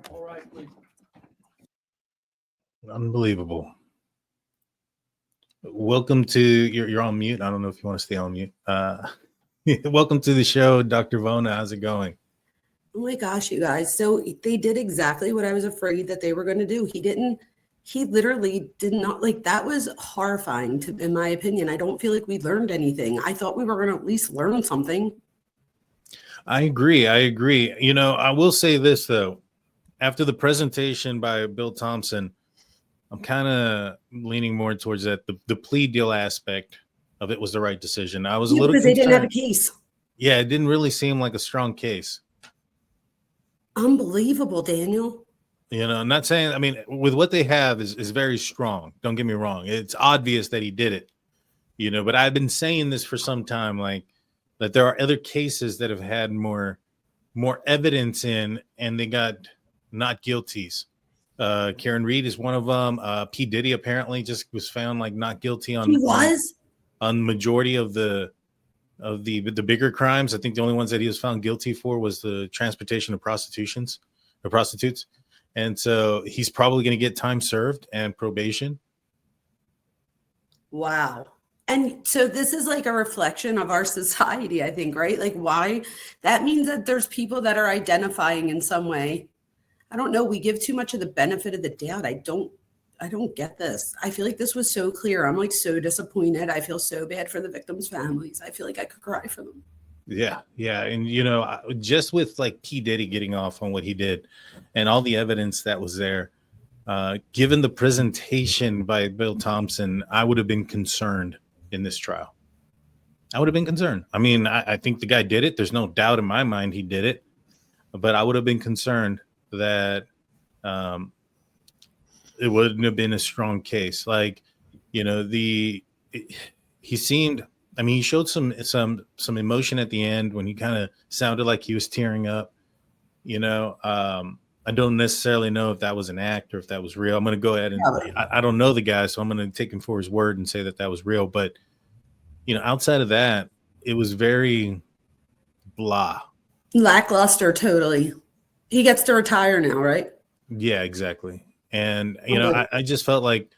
All right, please. Unbelievable. Welcome to you're on mute. I don't know if you want to stay on mute. Welcome to the show, Dr. Vona. How's it going? Oh my gosh, you guys. So they did exactly what I was afraid that they were going to do. He literally did not, like, that was horrifying in my opinion. I don't feel like we learned anything. I thought we were going to at least learn something. I agree. You know, I will say this though. After the presentation by Bill Thompson, I'm kind of leaning more towards that. The plea deal aspect of it was the right decision. I was a little because concerned. They didn't have a case. Yeah, it didn't really seem like a strong case. Unbelievable, Daniel. You know, I'm not saying, I mean, with what they have is very strong. Don't get me wrong. It's obvious that he did it, you know, but I've been saying this for some time, like that there are other cases that have had more evidence in, and they got not guilties. Karen Reed is one of them. P. Diddy apparently just was found like not guilty on majority of the bigger crimes. I think the only ones that he was found guilty for was the transportation of prostitutes. And so he's probably going to get time served and probation. Wow. And so this is like a reflection of our society, I think, right? Like, why? That means that there's people that are identifying in some way. I don't know. We give too much of the benefit of the doubt. I don't get this. I feel like this was so clear. I'm like so disappointed. I feel so bad for the victims' families. I feel like I could cry for them. Yeah. And, you know, just with like P. Diddy getting off on what he did and all the evidence that was there, given the presentation by Bill Thompson, I would have been concerned in this trial. I would have been concerned. I mean, I think the guy did it. There's no doubt in my mind he did it. But I would have been concerned that it wouldn't have been a strong case. Like, you know, he seemed, I mean, he showed some emotion at the end when he kind of sounded like he was tearing up. You know, I don't necessarily know if that was an act or if that was real. I'm going to go ahead and I don't know the guy, so I'm going to take him for his word and say that was real. But, you know, outside of that, it was very blah. Lackluster, totally. He gets to retire now, right? Yeah, exactly. And, you know, I just felt like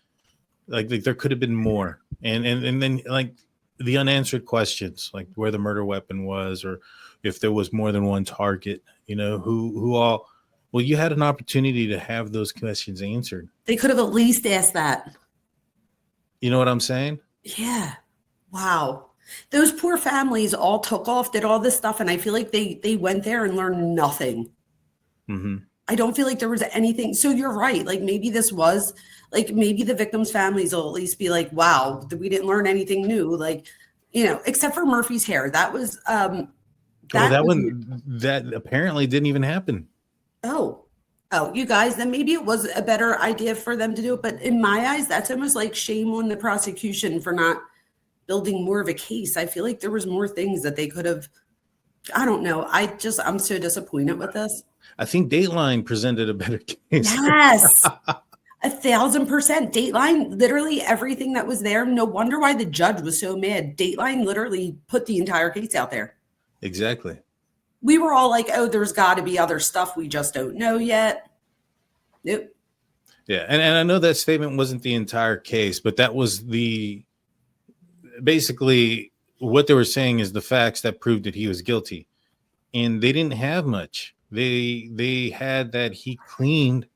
there could have been more. And then like the unanswered questions, like where the murder weapon was, or if there was more than one target, you know, who all, well, you had an opportunity to have those questions answered. They could have at least asked that. You know what I'm saying? Yeah. Wow. Those poor families all took off, did all this stuff. And I feel like they went there and learned nothing. Mm-hmm. I don't feel like there was anything. So you're right. Like maybe this was like, maybe the victims' families will at least be like, wow, we didn't learn anything new. Like, you know, except for Murphy's hair. That was, that apparently didn't even happen. Oh, you guys, then maybe it was a better idea for them to do it. But in my eyes, that's almost like shame on the prosecution for not building more of a case. I feel like there was more things that they could have. I don't know. I'm so disappointed with this. I think Dateline presented a better case. Yes. 1,000%. Dateline, literally everything that was there. No wonder why the judge was so mad. Dateline literally put the entire case out there. Exactly. We were all like, oh, there's got to be other stuff we just don't know yet. Nope. Yeah. And I know that statement wasn't the entire case, but that was basically what they were saying is the facts that proved that he was guilty. And they didn't have much. They had that he cleaned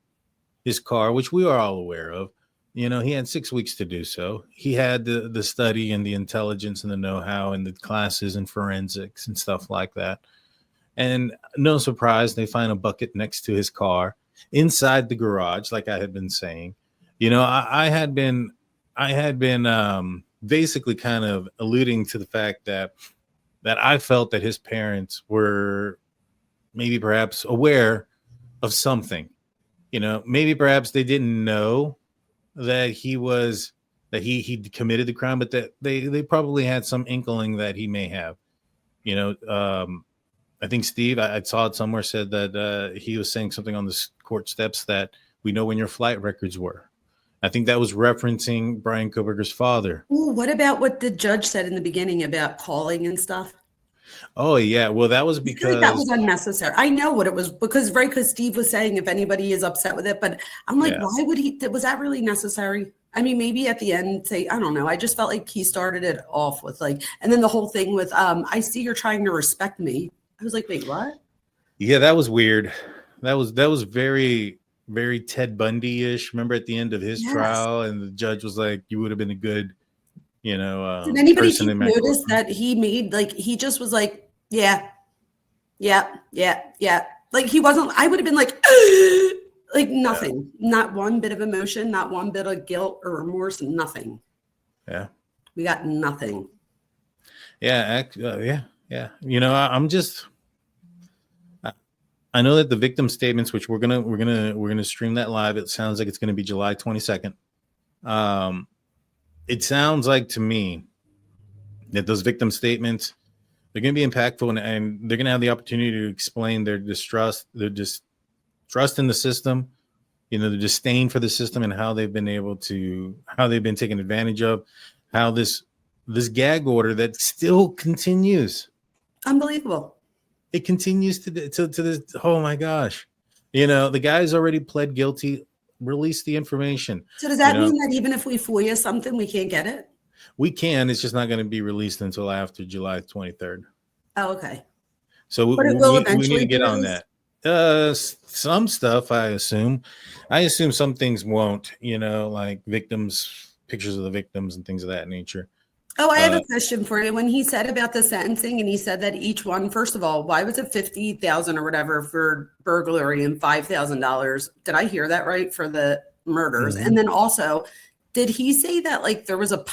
his car, which we are all aware of. You know, he had 6 weeks to do so. He had the study and the intelligence and the know-how and the classes and forensics and stuff like that. And no surprise, they find a bucket next to his car inside the garage, like I had been saying. You know, I had been basically kind of alluding to the fact that I felt that his parents were maybe perhaps aware of something. You know, maybe perhaps they didn't know that he committed the crime, but that they probably had some inkling that he may have. You know, I think Steve, I saw it somewhere, said that he was saying something on the court steps that we know when your flight records were. I think that was referencing Bryan Kohberger's father. Ooh, what about what the judge said in the beginning about calling and stuff? Oh yeah, well that was I feel like that because was unnecessary. I know what it was because right, because Steve was saying if anybody is upset with it, but I'm like, yeah. why would he? Was that really necessary? I mean, maybe at the end say, I don't know. I just felt like he started it off with like, and then the whole thing with, I see you're trying to respect me. I was like, wait, what? Yeah, that was weird. That was very very Ted Bundy-ish. Remember at the end of his Yes. trial, and the judge was like, "You would have been a good, Did anybody person take in my notice courtroom." that he made like he just was like, yeah, yeah, yeah, yeah. Like he wasn't, I would have been like, like Yeah, nothing, not one bit of emotion, not one bit of guilt or remorse, nothing. yeah, We got nothing. yeah, yeah. I'm just. I know that the victim statements, which we're gonna stream that live. It sounds like it's gonna be July 22nd. It sounds like to me that those victim statements, they're going to be impactful, and they're going to have the opportunity to explain their distrust in the system, the disdain for the system, and how they've been taken advantage of, how this gag order that still continues. Unbelievable. It continues to this. Oh my gosh, the guy's already pled guilty. Release the information. So does You that know, mean that even if we FOIA something, we can't get it? we can. It's just not going to be released until after July 23rd. Oh, okay. So But it will we need to eventually be get on released? that. Some stuff, I assume. I assume some things won't, like victims, pictures of the victims and things of that nature. Oh, I have Uh, a question for you. When he said about the sentencing and he said that each one, first of all, why was it 50,000 or whatever for burglary and $5,000? Did I hear that right for the murders? mhm. And then also, did he say that like there was a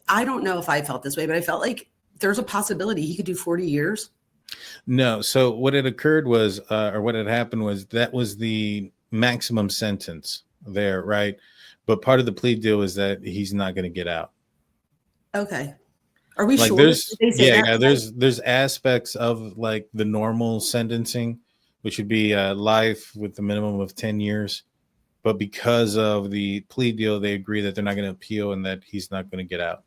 I don't know if I felt this way, but I felt like there's a possibility he could do 40 years. No. So what had occurred was, or what had happened was, that was the maximum sentence there, right? But part of the plea deal is that he's not going to get out. Okay. Are we Like sure? Did they say that? there's aspects of like the normal sentencing, which would be life with the minimum of 10 years. But because of the plea deal, they agree that they're not going to appeal and that he's not going to get out.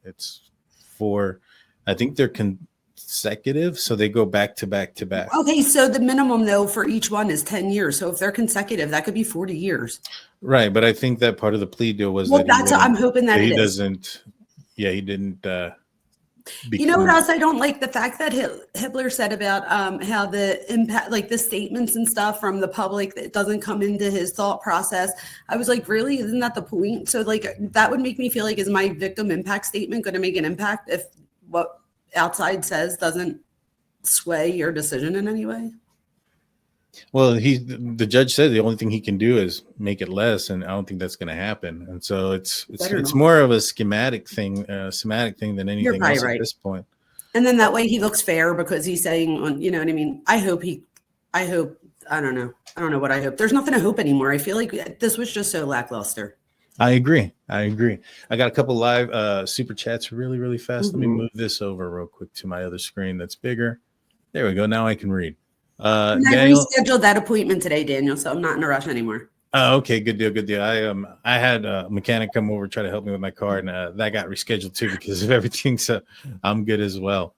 It's for, I think they're consecutive, so they go back to back to back. Okay, so the minimum though for each one is 10 years. So if they're consecutive, that could be 40 years. Right, but I think that part of the plea deal was Well, that he that's wouldn't, I'm hoping that that it he is. doesn't, yeah, he didn't You know what become. else I don't like? The fact that Hitler said about how the impact, like the statements and stuff from the public, that doesn't come into his thought process. I was like, really? Isn't that the point? So like that would make me feel like, is my victim impact statement going to make an impact if what outside says doesn't sway your decision in any way? Well, the judge said the only thing he can do is make it less, and I don't think that's going to happen. And so Better it's not. more of a semantic thing than You're anything probably else at right. this point. And then that way he looks fair because he's saying, you know what I mean? I hope, I don't know. I don't know what I hope. There's nothing to hope anymore. I feel like this was just so lackluster. I agree. I got a couple live super chats really, really fast. Let me Mhm. move this over real quick to my other screen that's bigger. There we go. Now I can read. And I Daniel. rescheduled that appointment today, Daniel, so I'm not in a rush anymore. Oh, okay, good deal, good deal. I had a mechanic come over try to help me with my car, and that got rescheduled too because of everything. So I'm good as well.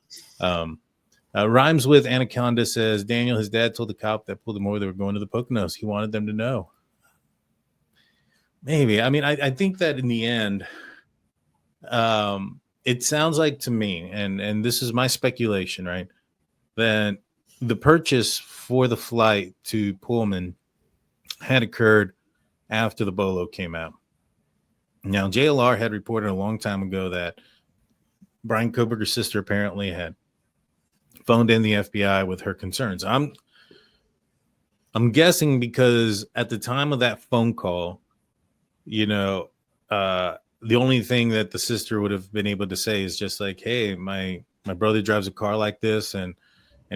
Rhymes with Anaconda says Daniel, his dad told the cop that pulled him over they were going to the Poconos. He wanted them to know. Maybe. I mean, I think that in the end, it sounds like to me, and this is my speculation, right? That the purchase for the flight to Pullman had occurred after the Bolo came out. Now, JLR had reported a long time ago that Bryan Kohberger's sister apparently had phoned in the FBI with her concerns. I'm guessing because at the time of that phone call, the only thing that the sister would have been able to say is just like, "Hey, my brother drives a car like this, and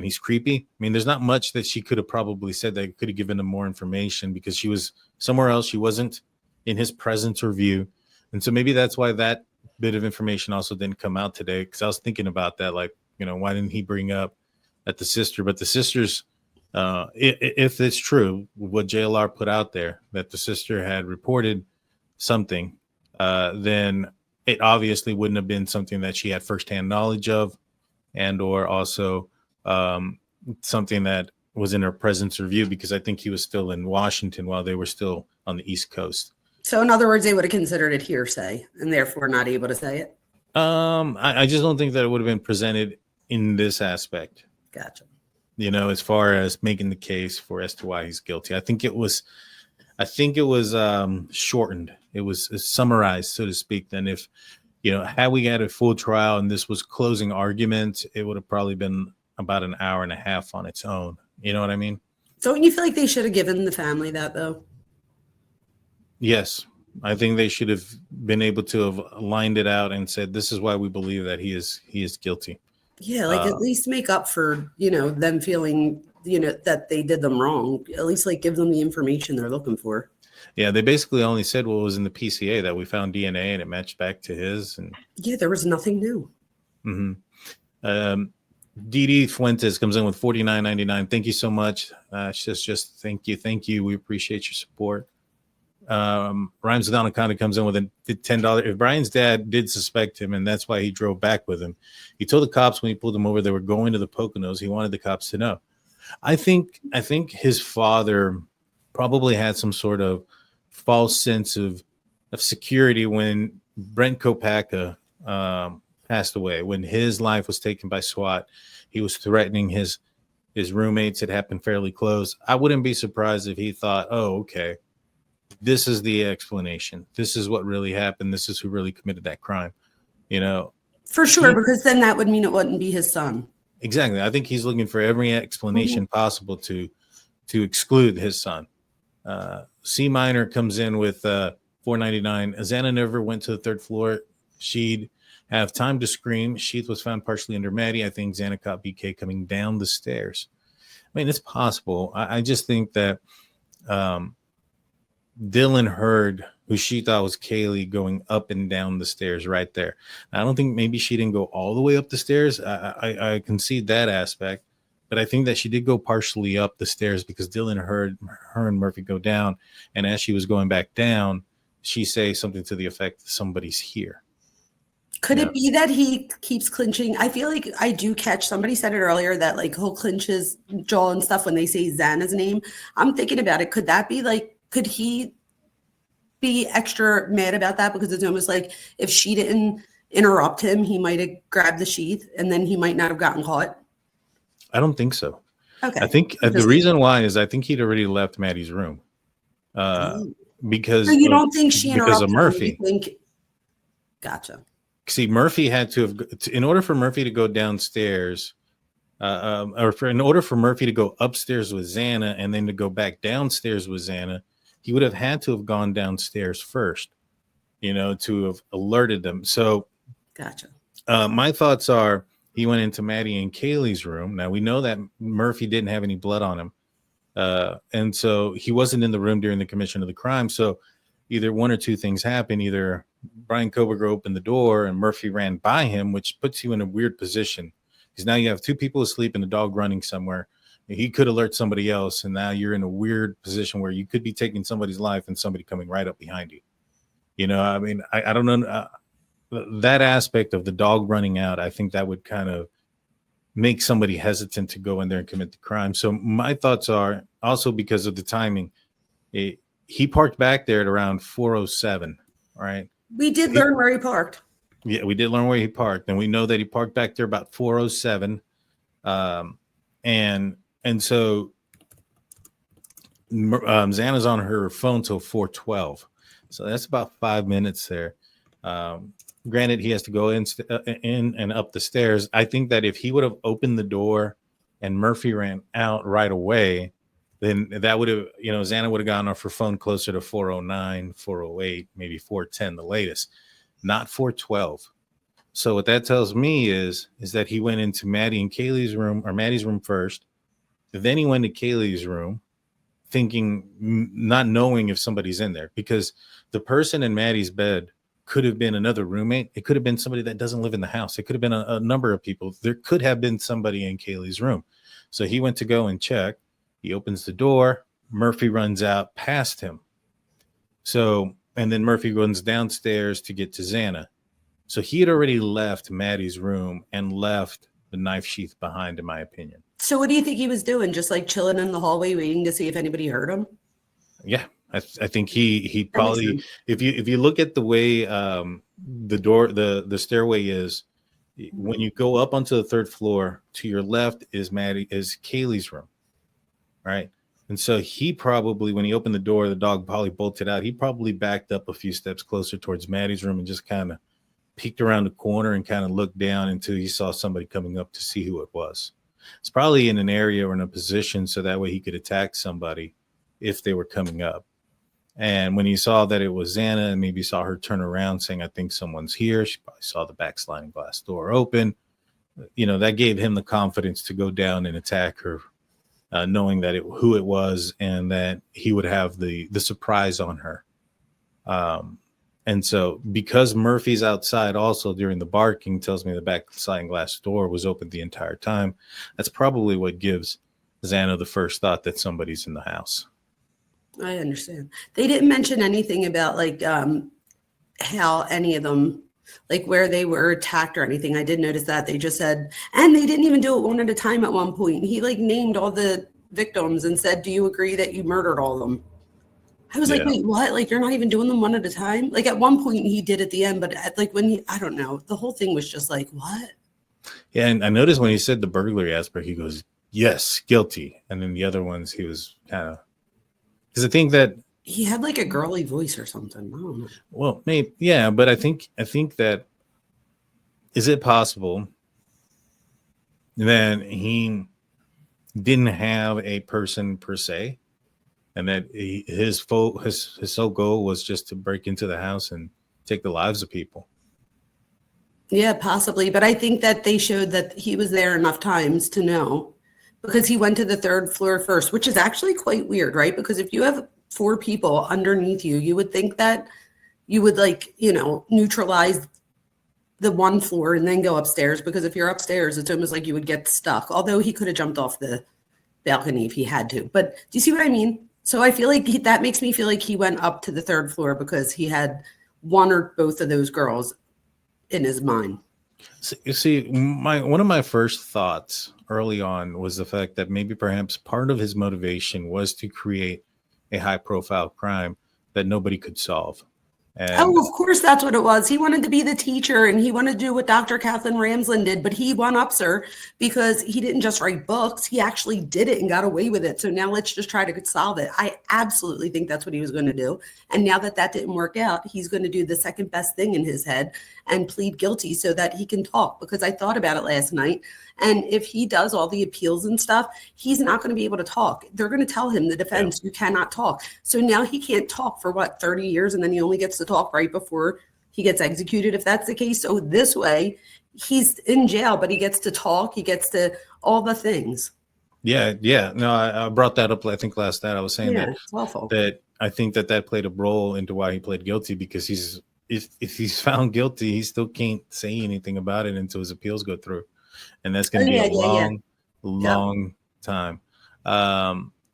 he's creepy." I mean, there's not much that she could have probably said that could have given him more information because she was somewhere else. She wasn't in his presence or view. And so maybe that's why that bit of information also didn't come out today. Because I was thinking about that, like, why didn't he bring up that the sister? But the sister's, if it's true, what JLR put out there, that the sister had reported something, then it obviously wouldn't have been something that she had firsthand knowledge of. and or also something that was in her presence review, because I think he was still in Washington while they were still on the East Coast. So in other words, they would have considered it hearsay and therefore not able to say it. I just don't think that it would have been presented in this aspect. Gotcha. As far as making the case for as to why he's guilty. I think it was shortened. It was summarized, so to speak. Then if, had we had a full trial and this was closing argument, it would have probably been about an hour and a half on its own. You know what I mean? Don't you feel like they should have given the family that, though? Yes. I think they should have been able to have lined it out and said, this is why we believe that he is guilty. Yeah, like at least make up for, them feeling, that they did them wrong. At least like give them the information they're looking for. Yeah, they basically only said what was in the PCA, that we found DNA and it matched back to his. And yeah, there was nothing new. Mm-hmm. Didi Fuentes comes in with $49.99. Thank you so much. Just thank you. We appreciate your support. Rhymes with Anaconda comes in with a $10. If Brian's dad did suspect him and that's why he drove back with him, he told the cops when he pulled him over they were going to the Poconos. He wanted the cops to know. I think his father probably had some sort of false sense of security when Brent Kopaka passed away. When his life was taken by SWAT, he was threatening his roommates. It happened fairly close. I wouldn't be surprised if he thought, oh, okay, this is the explanation. This is what really happened. This is who really committed that crime. For sure, because then that would mean it wouldn't be his son. Exactly. I think he's looking for every explanation possible to exclude his son. C Minor comes in with $4.99. Xana never went to the third floor. She'd have time to scream. Sheath was found partially under Maddie. I think Xana caught BK coming down the stairs. I mean, it's possible. I just think that Dylan heard who she thought was Kaylee going up and down the stairs right there. I don't think maybe she didn't go all the way up the stairs. I concede that aspect, but I think that she did go partially up the stairs because Dylan heard her and Murphy go down. And as she was going back down, she say something to the effect, somebody's here. Could it be that he keeps clinching? I feel like I do catch, somebody said it earlier that like he'll clinch his jaw and stuff when they say Xana's name. I'm thinking about it. Could that be like, could he be extra mad about that? Because it's almost like if she didn't interrupt him, he might have grabbed the sheath and then he might not have gotten caught. I don't think so. Okay. I think the reason why is I think he'd already left Maddie's room. Because so you don't think she interrupted because of Murphy? Gotcha. See, Murphy had to have, in order for Murphy to go downstairs, in order for Murphy to go upstairs with Xana and then to go back downstairs with Xana, he would have had to have gone downstairs first, to have alerted them. So, gotcha. My thoughts are he went into Maddie and Kaylee's room. Now we know that Murphy didn't have any blood on him, and so he wasn't in the room during the commission of the crime. So either one or two things happened. Either Bryan Kohberger opened the door and Murphy ran by him, which puts you in a weird position because now you have two people asleep and a dog running somewhere. He could alert somebody else, and now you're in a weird position where you could be taking somebody's life and somebody coming right up behind you. I mean, I don't know that aspect of the dog running out. I think that would kind of make somebody hesitant to go in there and commit the crime. So my thoughts are also because of the timing. He parked back there at around 4:07. Right. We did learn where he parked. Yeah, we did learn where he parked, and we know that he parked back there about 4:07. And so Xana's on her phone till 4:12. So that's about 5 minutes there. Granted, he has to go in and up the stairs. I think that if he would have opened the door and Murphy ran out right away, then that would have, Xana would have gotten off her phone closer to 4:09, 4:08, maybe 4:10, the latest, not 4:12. So what that tells me is that he went into Maddie and Kaylee's room, or Maddie's room first. Then he went to Kaylee's room thinking, not knowing if somebody's in there, because the person in Maddie's bed could have been another roommate. It could have been somebody that doesn't live in the house. It could have been a number of people. There could have been somebody in Kaylee's room. So he went to go and check. He opens the door. Murphy runs out past him. So, and then Murphy runs downstairs to get to Xana. So he had already left Maddie's room and left knife sheath behind, in my opinion. So what do you think he was doing? Just like chilling in the hallway, waiting to see if anybody heard him? Yeah, I think he That makes probably, sense. if you look at the way the door, the stairway is, when you go up onto the third floor, to your left is Kaylee's room, right? And so he probably, when he opened the door, the dog probably bolted out. He probably backed up a few steps closer towards Maddie's room and just kind of peeked around the corner and kind of looked down until he saw somebody coming up to see who it was. It's probably in an area or in a position so that way he could attack somebody if they were coming up. And when he saw that it was Xana and maybe saw her turn around saying, I think someone's here, she probably saw the back sliding glass door open. That gave him the confidence to go down and attack her, knowing that who it was and that he would have the surprise on her. And so because Murphy's outside also during the barking tells me the back sliding glass door was open the entire time, that's probably what gives Xana the first thought that somebody's in the house. I understand. They didn't mention anything about like how any of them, like where they were attacked or anything. I did notice that. They just said, and they didn't even do it one at a time at one point. He like named all the victims and said, do you agree that you murdered all of them? I was like, wait, what? Like, you're not even doing them one at a time? Like, at one point he did at the end, but I don't know. The whole thing was just like, what? Yeah, and I noticed when he said the burglary aspect, he goes, yes, guilty. And then the other ones, he was kind of, because I think that he had like a girly voice or something. I don't know. Well, maybe, yeah, but I think that, is it possible that he didn't have a person per se, and that his sole goal was just to break into the house and take the lives of people? Yeah, possibly. But I think that they showed that he was there enough times to know, because he went to the third floor first, which is actually quite weird, right? Because if you have 4 people underneath you, you would think that you would neutralize the one floor and then go upstairs, because if you're upstairs, it's almost like you would get stuck. Although he could have jumped off the balcony if he had to. But do you see what I mean? So I feel like that makes me feel like he went up to the third floor because he had one or both of those girls in his mind. So, you see, one of my first thoughts early on was the fact that maybe perhaps part of his motivation was to create a high-profile crime that nobody could solve. And of course, that's what it was. He wanted to be the teacher, and he wanted to do what Dr. Kathleen Ramsland did, but he one-ups her because he didn't just write books. He actually did it and got away with it. So now let's just try to solve it. I absolutely think that's what he was going to do. And now that didn't work out, he's going to do the second best thing in his head and plead guilty so that he can talk, because I thought about it last night. And if he does all the appeals and stuff, he's not going to be able to talk. They're going to tell him, the defense, you cannot talk. So now he can't talk for 30 years, and then he only gets to talk right before he gets executed, if that's the case. So this way, he's in jail, but he gets to talk. He gets to all the things. Yeah. No, I brought that up, I think, last night. I was saying it's awful. that I think that played a role into why he pled guilty, because if he's found guilty, he still can't say anything about it until his appeals go through. And that's going to be a long time.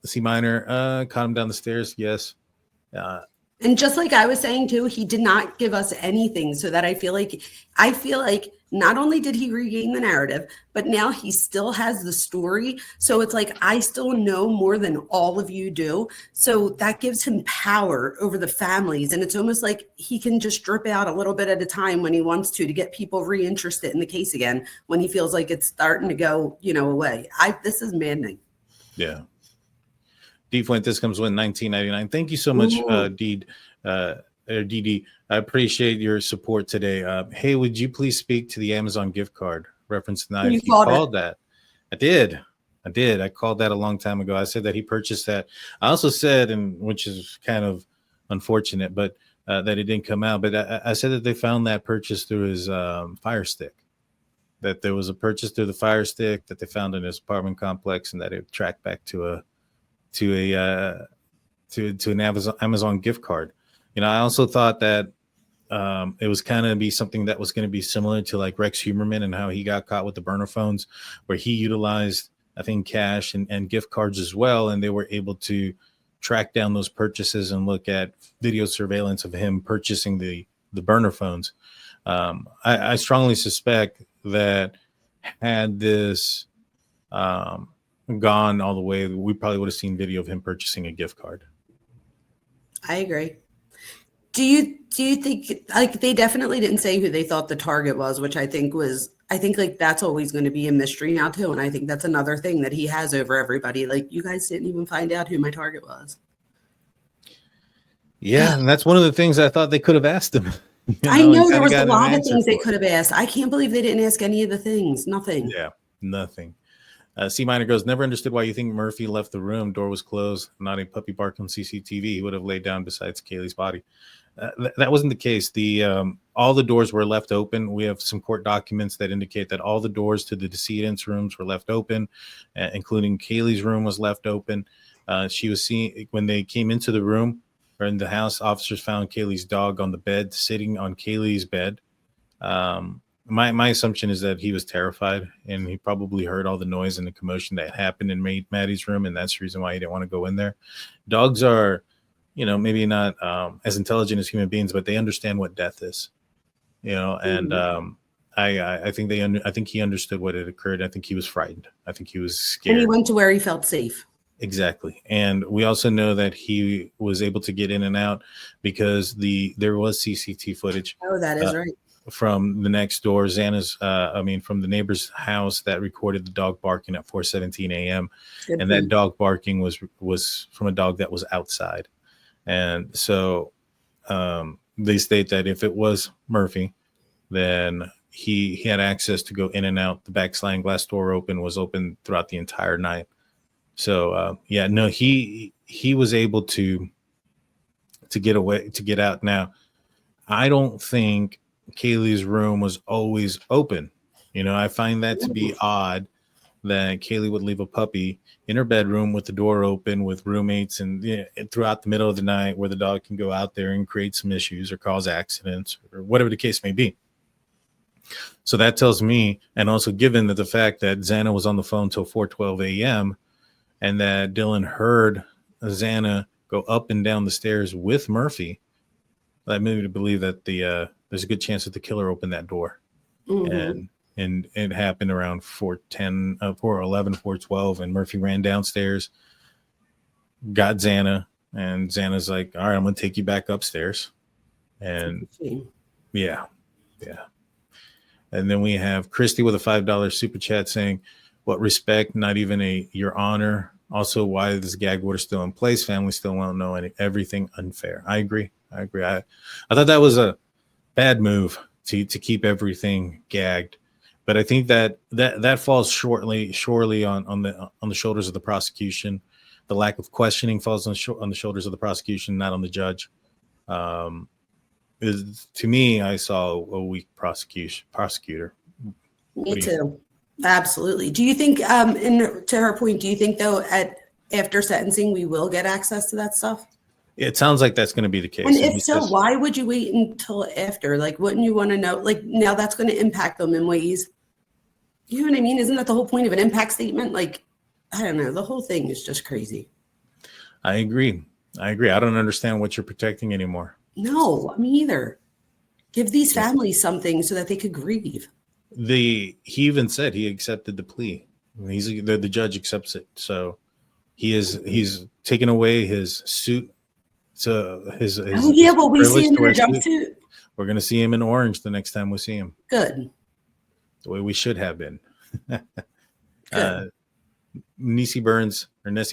C minor caught him down the stairs. Yes. And just like I was saying too, he did not give us anything, so that I feel like not only did he regain the narrative, but now he still has the story. So it's like, I still know more than all of you do. So that gives him power over the families. And it's almost like he can just drip out a little bit at a time when he wants to get people reinterested in the case again, when he feels like it's starting to go, away. This is maddening. Yeah. D Fuentes comes with $19.99. Thank you so much, Deed. DD, I appreciate your support today. Hey, would you please speak to the Amazon gift card reference tonight? You called that. I did. I called that a long time ago. I said that he purchased that. I also said, and which is kind of unfortunate, but that it didn't come out. But I said that they found that purchase through his Fire Stick. That there was a purchase through the Fire Stick that they found in his apartment complex, and that it tracked back to an Amazon gift card. I also thought that it was kind of be something that was going to be similar to like Rex Humerman and how he got caught with the burner phones, where he utilized, I think, cash and gift cards as well. And they were able to track down those purchases and look at video surveillance of him purchasing the burner phones. I strongly suspect that had this gone all the way, we probably would have seen video of him purchasing a gift card. I agree. Do you think, like, they definitely didn't say who they thought the target was, which I think like that's always going to be a mystery now too. And I think that's another thing that he has over everybody. Like, you guys didn't even find out who my target was. Yeah, and that's one of the things I thought they could have asked him. I know there was a lot of things they could have asked. I can't believe they didn't ask any of the things. Nothing. Yeah, nothing. C minor goes, never understood why you think Murphy left the room. Door was closed. Not a puppy bark on CCTV. He would have laid down besides Kaylee's body. That wasn't the case. All the doors were left open. We have some court documents that indicate that all the doors to the decedent's rooms were left open, including Kaylee's room was left open. She was seen when they came into the room or in the house. Officers found Kaylee's dog on the bed, sitting on Kaylee's bed. My assumption is that he was terrified and he probably heard all the noise and the commotion that happened in Maddie's room, and that's the reason why he didn't want to go in there. Dogs are, maybe not as intelligent as human beings, but they understand what death is, and I think I think he understood what had occurred. I think he was frightened. I think he was scared. And he went to where he felt safe. Exactly. And we also know that he was able to get in and out because there was CCTV footage. Oh, that is right. From the next door, from the neighbor's house that recorded the dog barking at 4:17 a.m. And that dog barking was from a dog that was outside. And so they state that if it was Murphy, then he had access to go in and out. The back sliding glass door was open throughout the entire night. So he was able to get out. Now, I don't think Kaylee's room was always open. I find that to be odd that Kaylee would leave a puppy in her bedroom with the door open with roommates and throughout the middle of the night where the dog can go out there and create some issues or cause accidents or whatever the case may be. So that tells me, and also given that the fact that Xana was on the phone till 4:12 a.m. and that Dylan heard Xana go up and down the stairs with Murphy, that made me believe that there's a good chance that the killer opened that door. Mm-hmm. And it happened around 4:10, 4:11, 4:12, and Murphy ran downstairs, got Xana, and Xana's like, all right, I'm going to take you back upstairs. And yeah. And then we have Christy with a $5 super chat saying, what respect, not even your honor. Also, why is this gag order still in place? Family still won't know everything unfair. I agree. I thought that was a bad move to keep everything gagged. But I think that falls surely on the shoulders of the prosecution. The lack of questioning falls on the shoulders of the prosecution, not on the judge. To me, I saw a weak prosecutor. Me too. Absolutely. Do you think, to her point, do you think though after sentencing we will get access to that stuff? It sounds like that's going to be the case. And if so, why would you wait until after? Like, wouldn't you want to know? Like, now that's going to impact them in ways. You know what I mean? Isn't that the whole point of an impact statement? Like, I don't know. The whole thing is just crazy. I agree. I don't understand what you're protecting anymore. No, me either. Give these families something so that they could grieve. He even said he accepted the plea. The judge accepts it. So he's taken away his suit. So we see him in a jumpsuit. We're going to see him in orange the next time we see him. Good. The way we should have been. Nessie Burns comes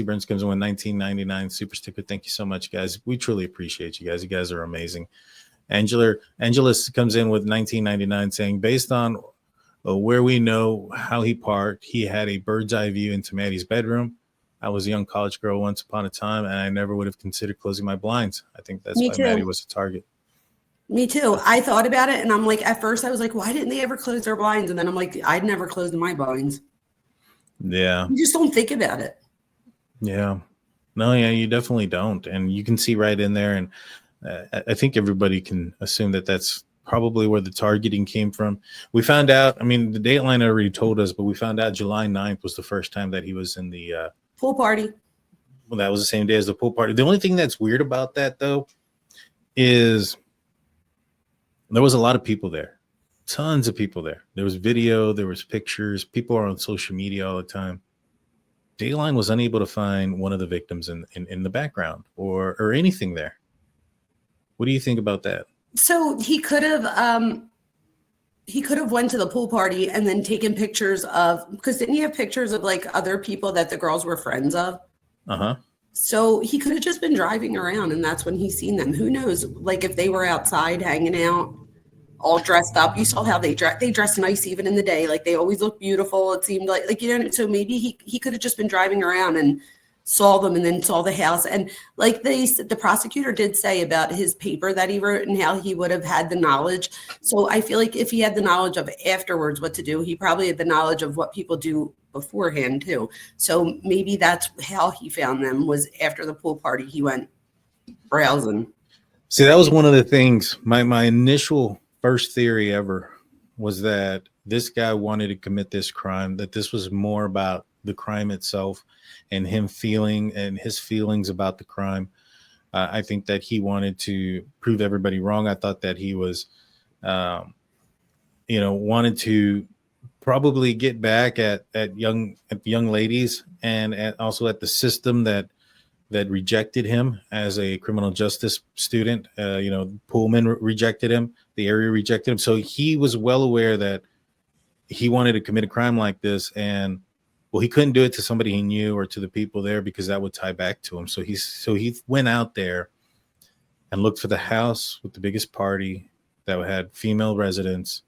in with 1999 super sticker. Thank you so much, guys. We truly appreciate you guys. You guys are amazing. Angelus comes in with 1999 saying, based on where we know how he parked, he had a bird's eye view into Maddie's bedroom. I was a young college girl once upon a time, and I never would have considered closing my blinds. I think that's why Maddie was a target. Me too. I thought about it, and I'm like, at first I was like, why didn't they ever close their blinds? And then I'm like, I'd never closed my blinds. Yeah. You just don't think about it. Yeah. No, yeah, you definitely don't. And you can see right in there. And I think everybody can assume that that's probably where the targeting came from. We found out, the Dateline already told us, but we found out July 9th was the first time that he was in the pool party. Well, that was the same day as the pool party. The only thing that's weird about that, though, is there was a lot of people there. Tons of people there. There was video, there was pictures. People are on social media all the time. Dayline was unable to find one of the victims in the background or anything there. What do you think about that? So he could have went to the pool party and then taken pictures of, because didn't he have pictures of like other people that the girls were friends of? Uh-huh. So he could have just been driving around and that's when he's seen them. Who knows? Like if they were outside hanging out, all dressed up. You saw how they dress nice even in the day. Like they always look beautiful. It seemed like, you know, so maybe he could have just been driving around and saw them and then saw the house. And like the prosecutor did say about his paper that he wrote and how he would have had the knowledge. So I feel like if he had the knowledge of afterwards what to do, he probably had the knowledge of what people do beforehand too. So maybe that's how he found them, was after the pool party, he went browsing. See, that was one of the things, my initial first theory ever was that this guy wanted to commit this crime, that this was more about the crime itself and him feeling and his feelings about the crime. I think that he wanted to prove everybody wrong. I thought that he was, wanted to probably get back at young ladies and also at the system that rejected him as a criminal justice student. Pullman rejected him. The area rejected him. So he was well aware that he wanted to commit a crime like this. And well, he couldn't do it to somebody he knew or to the people there because that would tie back to him. So he went out there and looked for the house with the biggest party that had female residents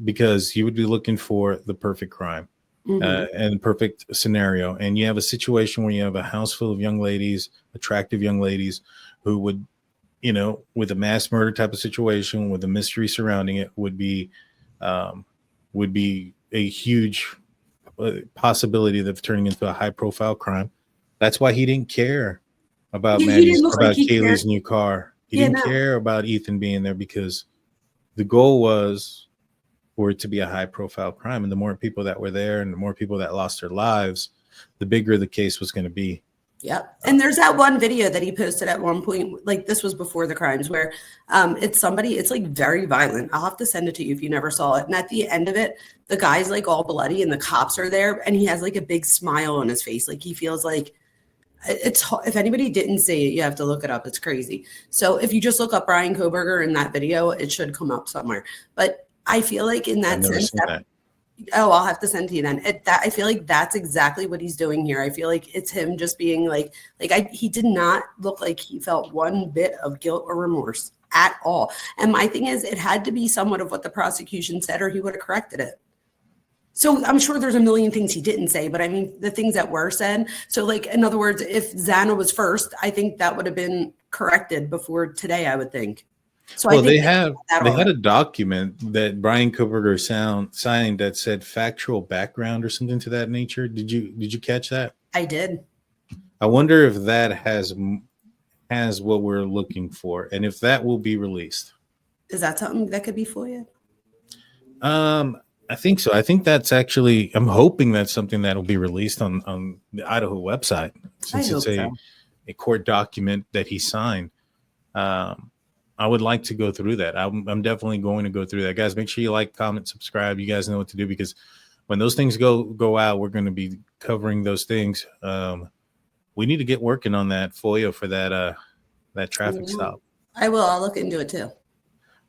because he would be looking for the perfect crime. And perfect scenario. And you have a situation where you have a house full of young ladies, attractive young ladies who would, with a mass murder type of situation with a mystery surrounding it would be a huge possibility of turning into a high profile crime. That's why he didn't care about Kaylee's new car. He didn't care about Ethan being there because the goal was for it to be a high profile crime. And the more people that were there and the more people that lost their lives, the bigger the case was going to be. Yep. And there's that one video that he posted at one point, like this was before the crimes, where it's like very violent. I'll have to send it to you if you never saw it. And at the end of it, the guy's like all bloody and the cops are there and he has like a big smile on his face. Like he feels like if anybody didn't see it, you have to look it up. It's crazy. So if you just look up Bryan Kohberger in that video, it should come up somewhere. But I feel like in that sense, I'll have to send to you then. I feel like that's exactly what he's doing here. I feel like it's him just being he did not look like he felt one bit of guilt or remorse at all. And my thing is, it had to be somewhat of what the prosecution said, or he would have corrected it. So I'm sure there's a million things he didn't say, but I mean, the things that were said. So like, in other words, if Xana was first, I think that would have been corrected before today, I would think. So well, they had a document that Bryan Kohberger signed that said factual background or something to that nature. Did you catch that? I did. I wonder if that has what we're looking for, and if that will be released. Is that something that could be for you? I think so. I think that's actually. I'm hoping that's something that will be released on the Idaho website, since it's a court document that he signed. I would like to go through that. I'm definitely going to go through that. Guys, make sure you like, comment, subscribe. You guys know what to do, because when those things go out, we're going to be covering those things. We need to get working on that FOIA for that traffic stop. I will. I'll look into it too.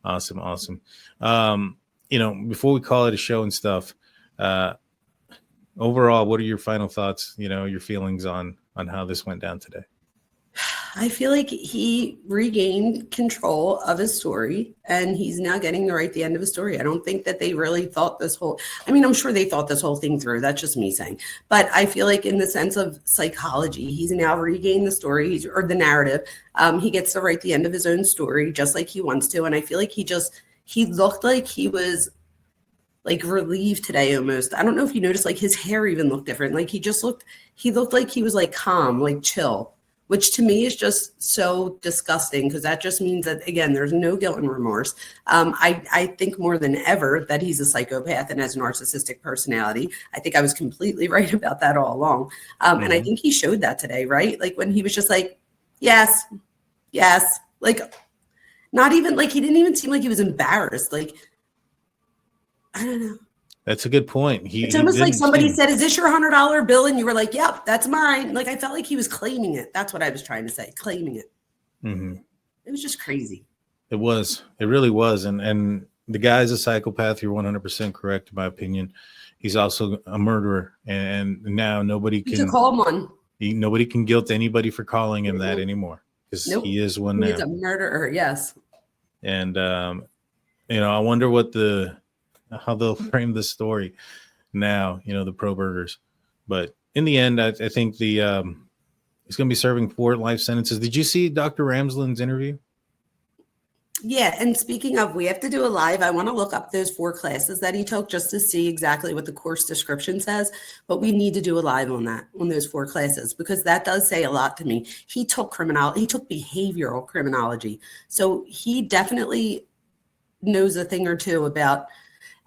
Awesome. Before we call it a show and stuff, overall, what are your final thoughts? Your feelings on how this went down today? I feel like he regained control of his story and he's now getting to write the end of his story. I don't think that they really thought I'm sure they thought this whole thing through. That's just me saying. But I feel like in the sense of psychology, he's now regained the story or the narrative. He gets to write the end of his own story just like he wants to. And I feel like he looked like he was like relieved today almost. I don't know if you noticed, like his hair even looked different. Like he looked like he was like calm, like chill. Which to me is just so disgusting, because that just means that, again, there's no guilt and remorse. I think more than ever that he's a psychopath and has a narcissistic personality. I think I was completely right about that all along. And I think he showed that today, right? Like when he was just like, yes, like not even like, he didn't even seem like he was embarrassed. Like I don't know. That's a good point. It's He almost like didn't somebody seem. said, "Is this your $100 bill?" And you were like, "Yep, that's mine." Like I felt like he was claiming it. That's what I was trying to say, claiming it. Mhm. It was just crazy. It was. It really was. And the guy's a psychopath. You're 100% correct, in my opinion. He's also a murderer, and now nobody You should can call him one. nobody can guilt anybody for calling him that Mhm. anymore, because Nope. he is one He is now. a murderer. Yes. And I wonder how they'll frame the story now. The pro burgers, but in the end, I think he's going to be serving 4 life sentences. Did you see Dr. Ramsland's interview? Yeah, and speaking of, we have to do a live. I want to look up those 4 classes that he took just to see exactly what the course description says. But we need to do a live on those 4 classes, because that does say a lot to me. He took behavioral criminology. So he definitely knows a thing or two about.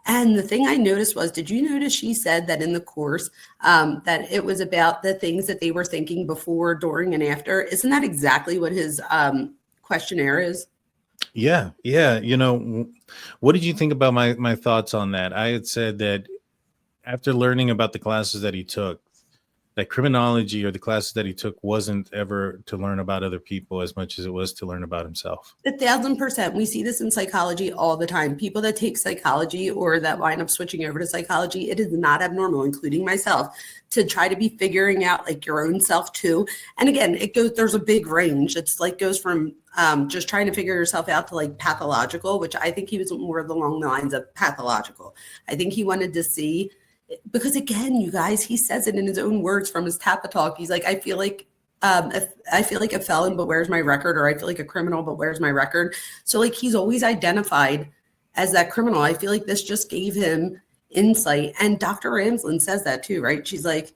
And the thing I noticed was, did you notice she said that in the course that it was about the things that they were thinking before, during, and after? Isn't that exactly what his questionnaire is? Yeah. What did you think about my thoughts on that? I had said that after learning about the classes that he took, that criminology, or the classes that he took, wasn't ever to learn about other people as much as it was to learn about himself. 1,000%. We see this in psychology all the time. People that take psychology or that wind up switching over to psychology, it is not abnormal, including myself, to try to be figuring out like your own self too. And again, there's a big range. It's like goes from just trying to figure yourself out to like pathological, which I think he was more along the lines of pathological. I think he wanted to see, because again, you guys, he says it in his own words from his Tappa talk. He's like, I feel like a felon, but where's my record? Or I feel like a criminal, but where's my record? So like he's always identified as that criminal. I feel like this just gave him insight. And Dr. Ramsland says that too, right? She's like,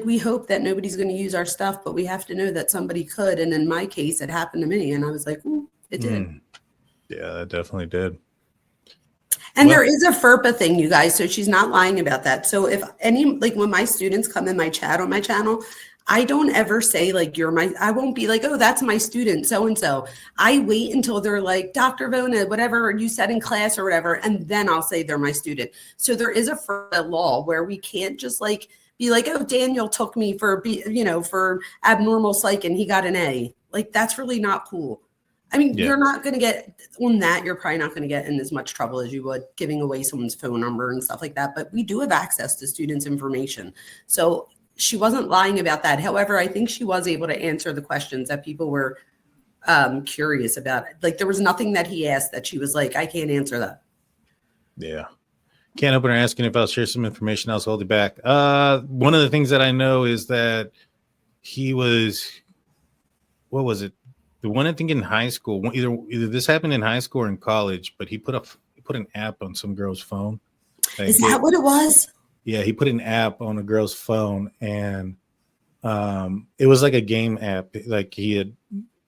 we hope that nobody's going to use our stuff, but we have to know that somebody could. And in my case, it happened to me. And I was like, it did. Yeah, that definitely did. And there is a FERPA thing, you guys. So she's not lying about that. So if when my students come in my chat on my channel, I don't ever say like, I won't be like, oh, that's my student, so-and-so. I wait until they're like, Dr. Vona, whatever you said in class or whatever. And then I'll say they're my student. So there is a FERPA law where we can't just like be like, oh, Daniel took me for abnormal psych and he got an A. Like, that's really not cool. I mean, You're not going to get on that. You're probably not going to get in as much trouble as you would giving away someone's phone number and stuff like that. But we do have access to students' information. So she wasn't lying about that. However, I think she was able to answer the questions that people were curious about. Like there was nothing that he asked that she was like, I can't answer that. Yeah. Can't open her asking if I'll share some information. I'll hold you back. One of the things that I know is that he was, what was it? The one, I think, in high school, either this happened in high school or in college, but he put an app on some girl's phone. Is that what it was? Yeah, he put an app on a girl's phone, and it was like a game app. Like he had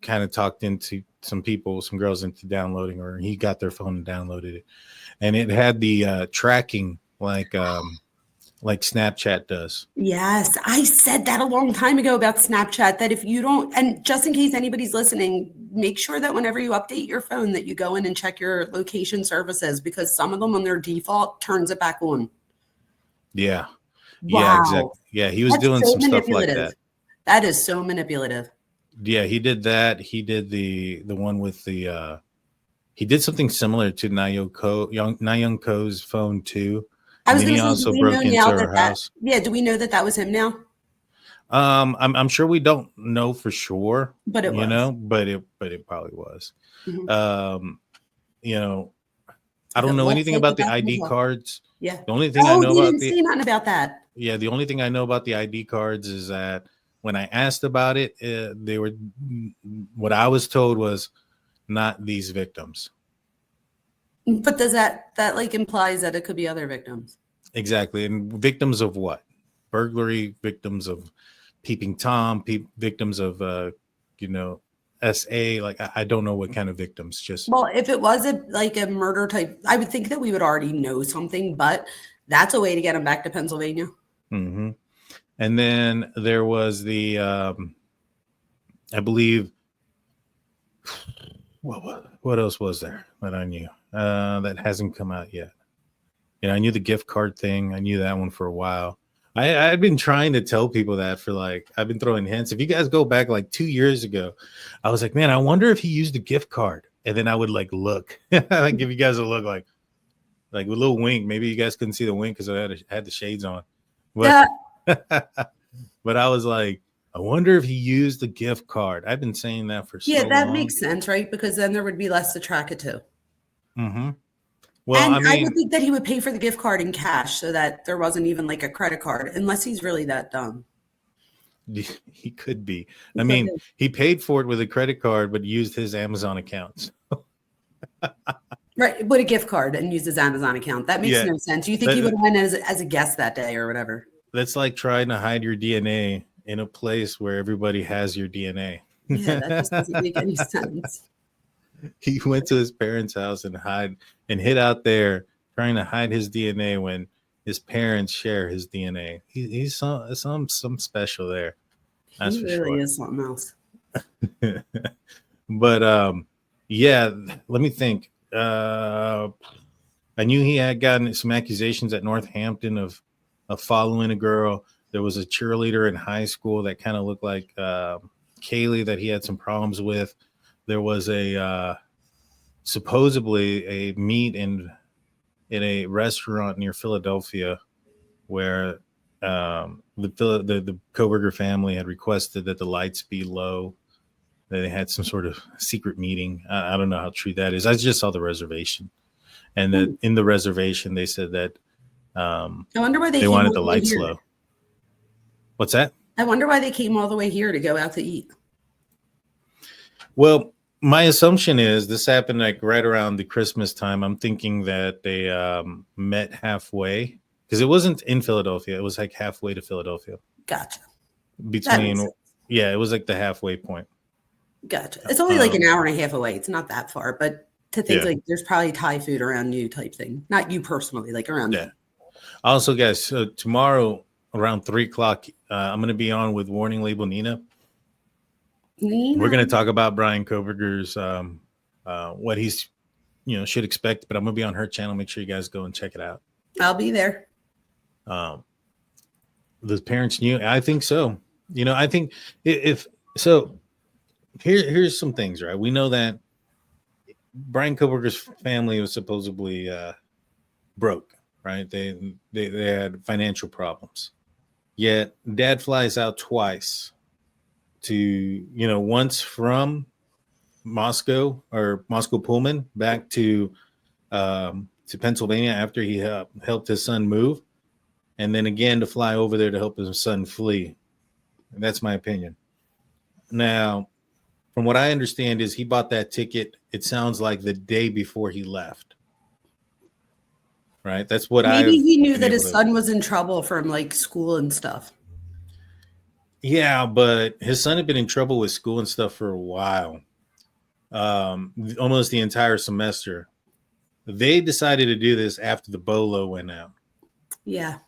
kind of talked into some girls into downloading, or he got their phone and downloaded it, and it had the tracking like Snapchat does. Yes, I said that a long time ago about Snapchat, that if you don't, and just in case anybody's listening, make sure that whenever you update your phone that you go in and check your location services, because some of them on their default turns it back on. Yeah. Wow. Yeah, exactly. Yeah, he was doing some stuff like that. That is so manipulative. Yeah, he did that. He did the one with the he did something similar to Nayoung Ko's phone too. I was going to to say, also broke into her house. Yeah, do we know that was him now? I'm sure we don't know for sure, but it was. But it probably was. Mm-hmm. I don't know anything about the ID cards. Yeah. The only thing I know about say nothing about that. Yeah, the only thing I know about the ID cards is that when I asked about it, they were, what I was told was, not these victims. But does that like implies that it could be other victims? Exactly. And victims of what? Burglary, victims of peeping Tom, victims of SA. Like I don't know what kind of victims. Just, well, if it was a murder type, I would think that we would already know something. But that's a way to get them back to Pennsylvania. Mm-hmm. And then there was the, I believe, what else was there that I knew that hasn't come out yet? I knew the gift card thing. I knew that one for a while. I've been trying to tell people that for I've been throwing hints. If you guys go back 2 years ago, I was like, man, I wonder if he used a gift card. And then I would look, give you guys a look, like a little wink. Maybe you guys couldn't see the wink because I had the shades on. But, but I was like, I wonder if he used the gift card. I've been saying that for so long. Yeah, that makes sense, right? Because then there would be less to track it to. Mm-hmm. Well, and I would think that he would pay for the gift card in cash so that there wasn't even a credit card, unless he's really that dumb. He could be. He paid for it with a credit card, but used his Amazon accounts. Right, with a gift card and used his Amazon account. That makes no sense. You think he would have went as a guest that day or whatever? That's like trying to hide your DNA in a place where everybody has your DNA. Yeah, that just doesn't make any sense. He went to his parents' house and hid out there trying to hide his DNA when his parents share his DNA. He's some special there. That's he really is something else. But yeah, let me think. I knew he had gotten some accusations at Northampton of following a girl. There was a cheerleader in high school that kind of looked like Kaylee that he had some problems with. There was supposedly a meet in a restaurant near Philadelphia where the Kohberger family had requested that the lights be low. They had some sort of secret meeting. I don't know how true that is. I just saw the reservation, and that in the reservation they said that I wonder why they wanted the lights low. What's that? I wonder why they came all the way here to go out to eat. Well, my assumption is this happened right around the Christmas time. I'm thinking that they met halfway because it wasn't in Philadelphia. It was halfway to Philadelphia. Gotcha. It was the halfway point. Gotcha. It's only an hour and a half away. It's not that far, but to think there's probably Thai food around you type thing. Not you personally, around you. Also, guys, so tomorrow around 3:00, I'm going to be on with Warning Label Nina. We're going to talk about Bryan Kohberger's what he's should expect, but I'm going to be on her channel. Make sure you guys go and check it out. I'll be there. The parents knew. I think so. I think if so. Here's some things, right? We know that Bryan Kohberger's family was supposedly broke, right? They had financial problems. Yet dad flies out twice to, once from Moscow or Moscow Pullman back to Pennsylvania after he helped his son move. And then again to fly over there to help his son flee. And that's my opinion. Now, from what I understand is he bought that ticket, it sounds like the day before he left. Right? That's what Maybe he knew that his son was in trouble from school and stuff. Yeah, but his son had been in trouble with school and stuff for a while. Almost the entire semester. They decided to do this after the BOLO went out. Yeah.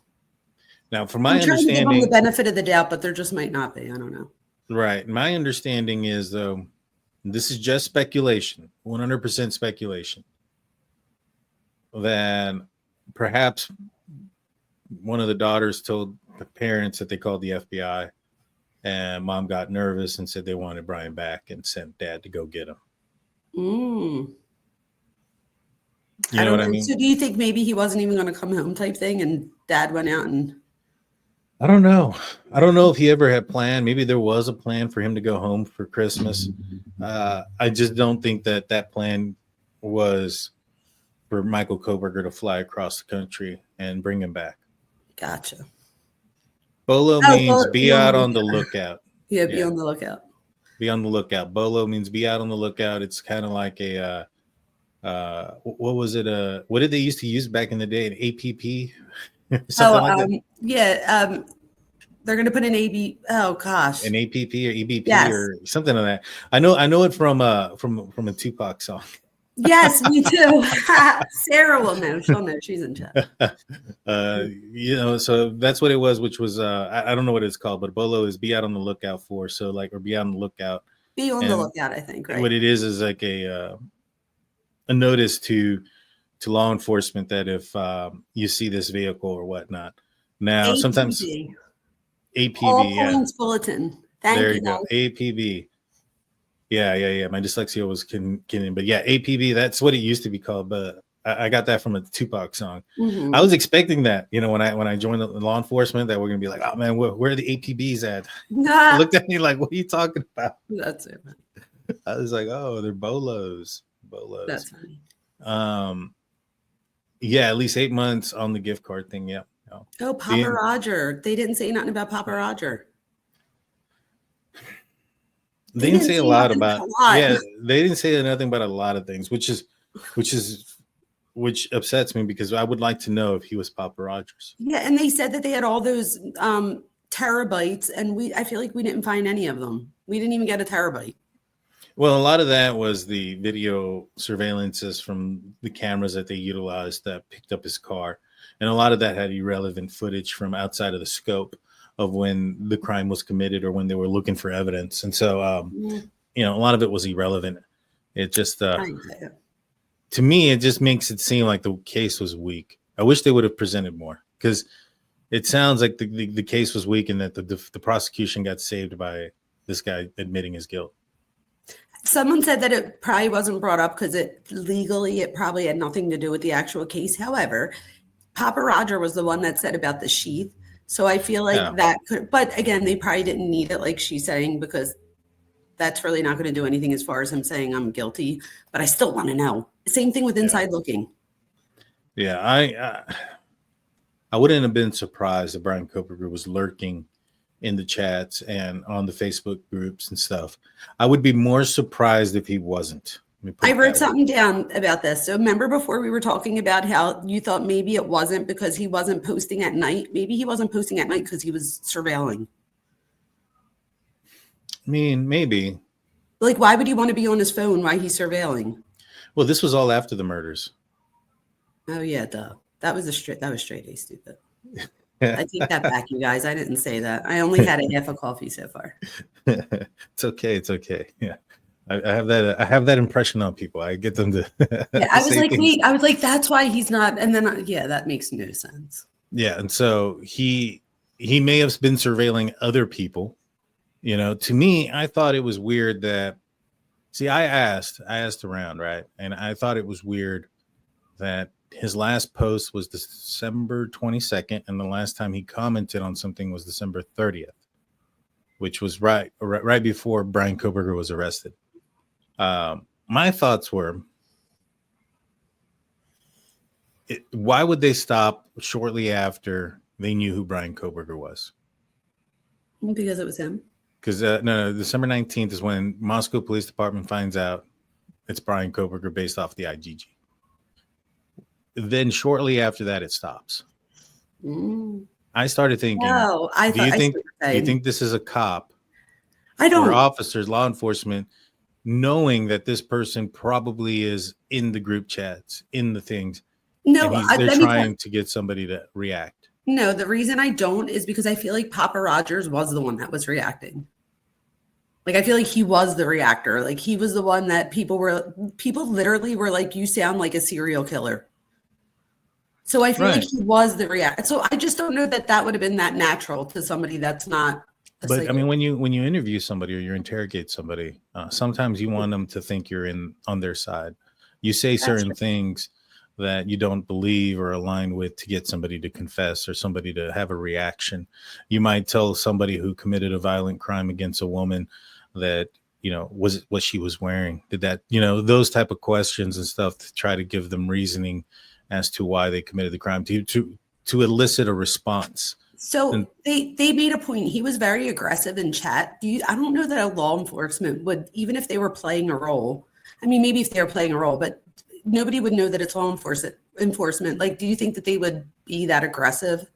Now, from my understanding, to give them the benefit of the doubt, but there just might not be. I don't know. Right. My understanding is, though, this is just speculation, 100% speculation, that perhaps one of the daughters told the parents that they called the FBI, and mom got nervous and said they wanted Bryan back and sent dad to go get him. You know what I mean? So do you think maybe he wasn't even going to come home type thing and dad went out and... I don't know. I don't know if he ever had planned. Maybe there was a plan for him to go home for Christmas. I just don't think that plan was for Michael Kohberger to fly across the country and bring him back. Gotcha. BOLO means be out on the lookout. Yeah, be on the lookout. Be on the lookout. BOLO means be out on the lookout. It's kind of like a what was it? What did they used to use back in the day? An APP? Something like that. They're going to put an AB. Oh gosh, an APP or EBP or something like that. I know it from a Tupac song. Yes, me too. Sarah will know. She'll know. She's in chat. So that's what it was. Which was I don't know what it's called, but BOLO is be out on the lookout for. So or be on the lookout. Be on the lookout. I think. Right. What it is like a notice to to law enforcement that if you see this vehicle or whatnot. Now, sometimes APB. All APB, yeah, points bulletin. Thank there you, you go, guys. APB. Yeah. My dyslexia was kidding, but yeah, APB. That's what it used to be called. But I got that from a Tupac song. I was expecting that, when I joined the law enforcement, that we're gonna be like, oh man, where are the APBs at? Nah. Looked at me like, what are you talking about? That's it. I was like, oh, they're bolos. That's funny. Yeah, at least 8 months on the gift card thing. Yeah. Oh, Papa Roger. They didn't say nothing about Papa Roger. They didn't say a lot about. A lot. Yeah, they didn't say nothing about a lot of things, which upsets me because I would like to know if he was Papa Rogers. Yeah, and they said that they had all those terabytes, and I feel like we didn't find any of them. We didn't even get a terabyte. Well, a lot of that was the video surveillances from the cameras that they utilized that picked up his car. And a lot of that had irrelevant footage from outside of the scope of when the crime was committed or when they were looking for evidence. And so, a lot of it was irrelevant. It just, to me, it just makes it seem like the case was weak. I wish they would have presented more, because it sounds like the case was weak and that the prosecution got saved by this guy admitting his guilt. Someone said that it probably wasn't brought up because it probably had nothing to do with the actual case. However, Papa Roger was the one that said about the sheath. So I feel like that could, but again, they probably didn't need it, like she's saying, because that's really not going to do anything as far as him saying I'm guilty. But I still want to know. Same thing with inside looking. Yeah, I wouldn't have been surprised if Bryan Kohberger was lurking in the chats and on the Facebook groups and stuff. I would be more surprised if he wasn't. I wrote something down about this. So remember before we were talking about how you thought maybe it wasn't because he wasn't posting at night. Maybe he wasn't posting at night because he was surveilling. I mean, maybe. Like, why would he want to be on his phone while he's surveilling? Well, this was all after the murders. Oh yeah, duh. That was straight A, stupid. I take that back, you guys. I didn't say that. I only had a half a coffee so far. It's okay. Yeah. I have that impression on people. I get them to. Yeah, I was like, wait. I was like, that's why he's not. And then, that makes no sense. Yeah, and so he may have been surveilling other people. To me, I thought it was weird that. See, I asked around, right, and I thought it was weird that his last post was December 22nd, and the last time he commented on something was December 30th, which was right before Bryan Kohberger was arrested. My thoughts were, why would they stop shortly after they knew who Bryan Kohberger was? Because it was him. Because no, December 19th is when Moscow Police Department finds out it's Bryan Kohberger based off the IgG. Then shortly after that, it stops. I started thinking, do you think this is a cop? I don't. Or officers, law enforcement, knowing that this person probably is in the group chats, in the things. No, they're trying to get somebody to react. No, the reason I don't is because I feel like Papa Rogers was the one that was reacting. Like, I feel like he was the reactor. Like, he was the one that people literally were like, you sound like a serial killer. So I feel like he was the reactor. So I just don't know that would have been that natural to somebody that's not. But I mean, when you interview somebody or you interrogate somebody, sometimes you want them to think you're on their side. You say certain things that you don't believe or align with to get somebody to confess or somebody to have a reaction. You might tell somebody who committed a violent crime against a woman that, was it what she was wearing? Did that, those type of questions and stuff to try to give them reasoning as to why they committed the crime to elicit a response. So they made a point. He was very aggressive in chat. I don't know that a law enforcement would, even if they were playing a role. I mean, maybe if they were playing a role, but nobody would know that it's law enforcement. Like, do you think that they would be that aggressive?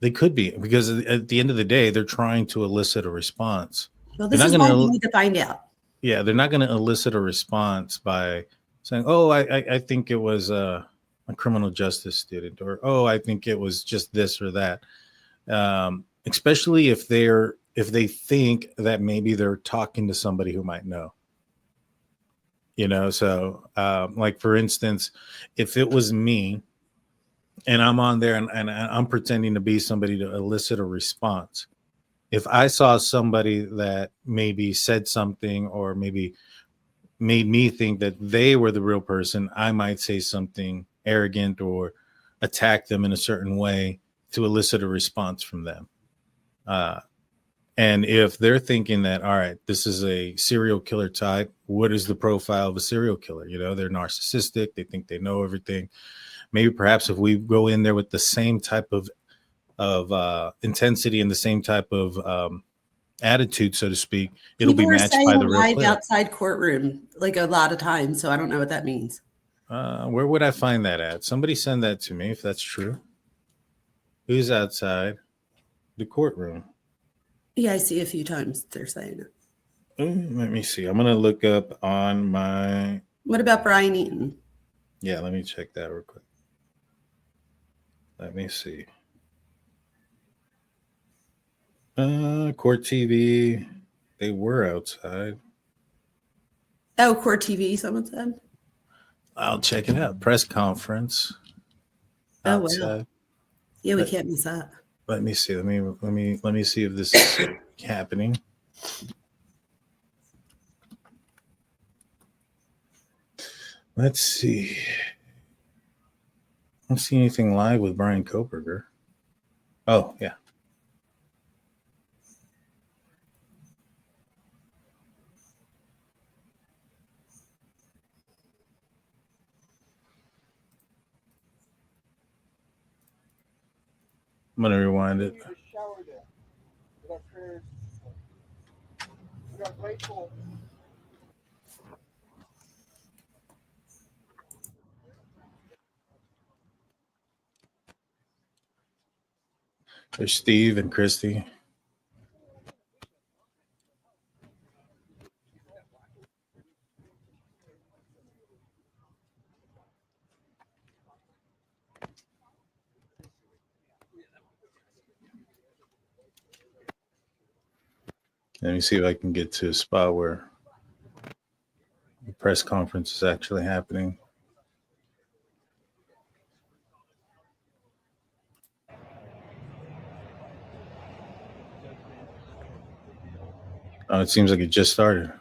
They could be, because at the end of the day, they're trying to elicit a response. Well, this is why we need to find out. Yeah, they're not going to elicit a response by saying, "Oh, I think it was a criminal justice student," or "Oh, I think it was just this or that." Especially if they think that maybe they're talking to somebody who might know. You know, so like for instance, if it was me and I'm on there and I'm pretending to be somebody to elicit a response, if I saw somebody that maybe said something or maybe made me think that they were the real person, I might say something arrogant or attack them in a certain way to elicit a response from them. And if they're thinking that, all right, this is a serial killer type, what is the profile of a serial killer? You know, they're narcissistic. They think they know everything. Maybe perhaps if we go in there with the same type of intensity and the same type of attitude, so to speak, it'll People be are matched saying by the real live clip. outside courtroom like a lot of times, so I don't know what that means. Where would I find that at? Somebody send that to me if that's true. Who's outside the courtroom? Yeah, I see a few times they're saying it. Let me see. I'm gonna look up on my. What about Brian Eaton? Yeah, let me check that real quick. Let me see. Court TV. They were outside. Oh, Court TV, someone said. I'll check it out. Press conference. Oh, Outside. wow. Yeah, we can't miss that. Let me see. Let me see if this is happening. Let's see. I don't see anything live with Bryan Kohberger. Oh, yeah. I'm going to rewind it. We are grateful. There's Steve and Christy. Let me see if I can get to a spot where the press conference is actually happening. Oh, it seems like it just started.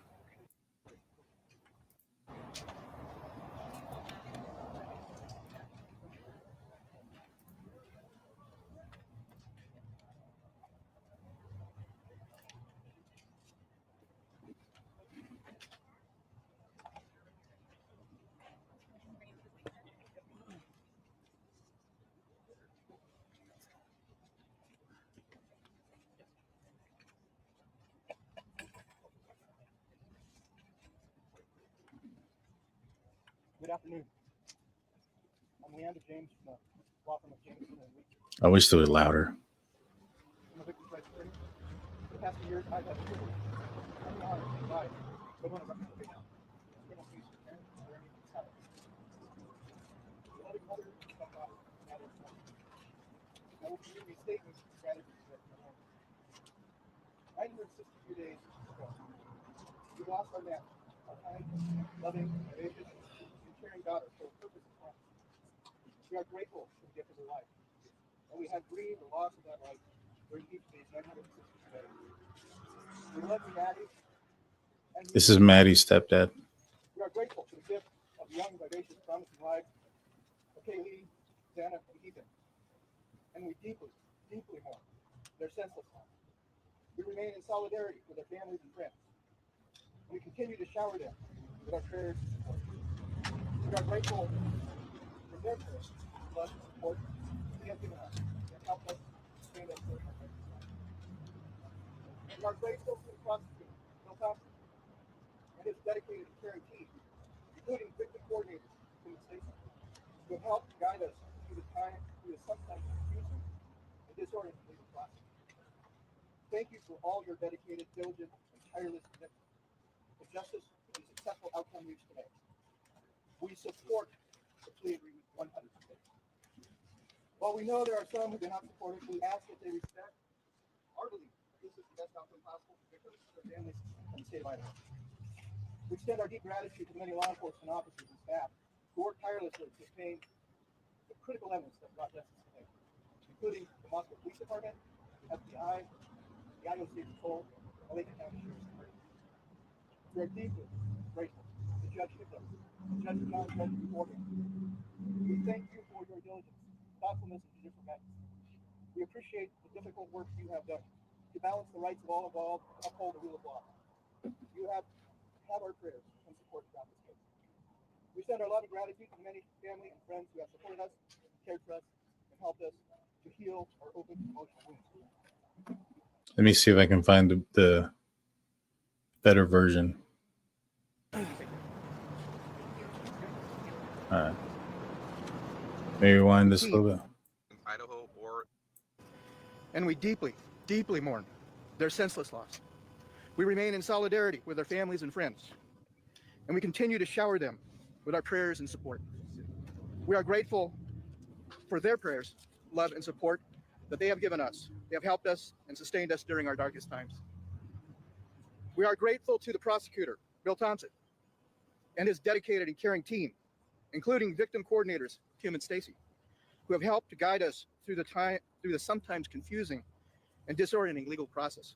Good afternoon. I'm Leander James from the law firm of Jameson and Lee. I wish they were louder. I'm a victim's rights attorney. For the past few years, I've had the privilege and the honor to provide pro bono representation in criminal cases for parents and their needs and habits. Beloved mother, stepfather, and other forms. I will be reading a statement of gratitude for my home. 962 days ago, we lost our man, our kind, loving, gracious, and caring daughter for a purpose and promise. We are grateful for the gift of her life, and we have grieved the loss of that life during each of these 962 days. We love you, Maddie. This is Maddie's stepdad. We are grateful for the gift of the young, vivacious, promising lives of Kaylee, Xana, and Ethan. And we deeply, deeply mourn their senseless loss. We remain in solidarity with their families and friends. We continue to shower them with our prayers and support. We are grateful for their courage, love, and support they have given us and helped us sustain us during our life. We are grateful for the prosecutor, and his dedicated and caring team, including victim coordinators from the station, who have helped guide us through the time through the sometimes confusing and disorienting legal process. Thank you for all your dedicated, diligent, and tireless commitment to justice and the successful outcome reached today. We support the plea agreement 100%. While we know there are some who do not support it, we ask that they respect our belief that this is the best outcome possible for victims, their families, and the state of Idaho. We extend our deep gratitude to the many law enforcement officers and staff who work tirelessly to obtain the critical evidence that brought justice today, including the Moscow Police Department, FBI, the Idaho State Patrol, and Lake County Sheriff's Department. We are deeply grateful to Judge Hitler and Judge John Judge before him. We thank you for your diligence, thoughtfulness, and judicial guidance. We appreciate the difficult work you have done to balance the rights of all involved and uphold the rule of law. You have our prayers and support throughout this case. We send our love and gratitude to the many family and friends who have supported us, cared for us, and helped us to heal our open emotional wounds. Let me see if I can find the better version. All right. Maybe rewind this a little bit. Idaho and we deeply, deeply mourn their senseless loss. We remain in solidarity with their families and friends, and we continue to shower them with our prayers and support. We are grateful for their prayers, love, and support that they have given us. They have helped us and sustained us during our darkest times. We are grateful to the prosecutor, Bill Thompson, and his dedicated and caring team, including victim coordinators, Kim and Stacy, who have helped to guide us through the sometimes confusing and disorienting legal process.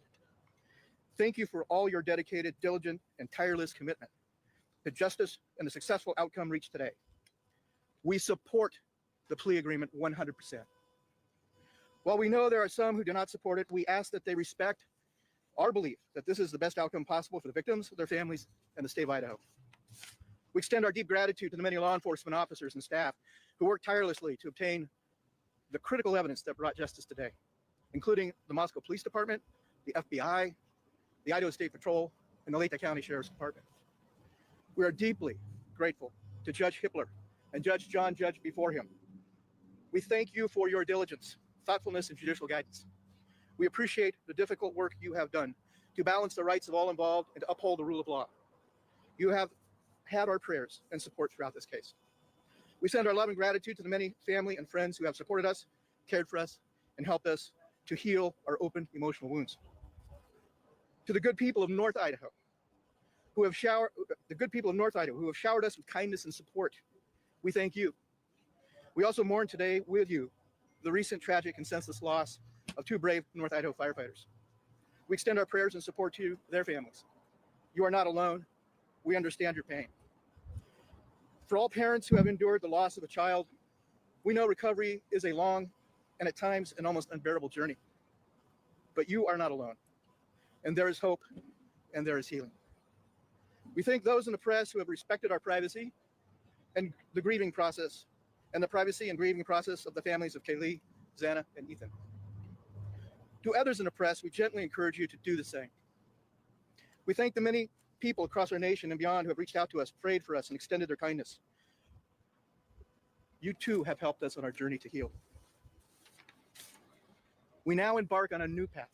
Thank you for all your dedicated, diligent, and tireless commitment to justice and the successful outcome reached today. We support the plea agreement 100%. While we know there are some who do not support it, we ask that they respect our belief that this is the best outcome possible for the victims, their families, and the state of Idaho. We extend our deep gratitude to the many law enforcement officers and staff who worked tirelessly to obtain the critical evidence that brought justice today, including the Moscow Police Department, the FBI, the Idaho State Patrol, and the Lake County Sheriff's Department. We are deeply grateful to Judge Hitler and Judge John Judge before him. We thank you for your diligence, thoughtfulness, and judicial guidance. We appreciate the difficult work you have done to balance the rights of all involved and to uphold the rule of law. You have had our prayers and support throughout this case. We send our love and gratitude to the many family and friends who have supported us, cared for us, and helped us to heal our open emotional wounds. To the good people of North Idaho, who have showered us with kindness and support, we thank you. We also mourn today with you the recent tragic and senseless loss of two brave North Idaho firefighters. We extend our prayers and support to their families. You are not alone. We understand your pain. For all parents who have endured the loss of a child, we know recovery is a long and at times an almost unbearable journey. But you are not alone. And there is hope and there is healing. We thank those in the press who have respected our privacy and the grieving process, and the privacy and grieving process of the families of Kaylee, Xana, and Ethan. To others in the press, we gently encourage you to do the same. We thank the many people across our nation and beyond who have reached out to us, prayed for us, and extended their kindness. You too have helped us on our journey to heal. We now embark on a new path.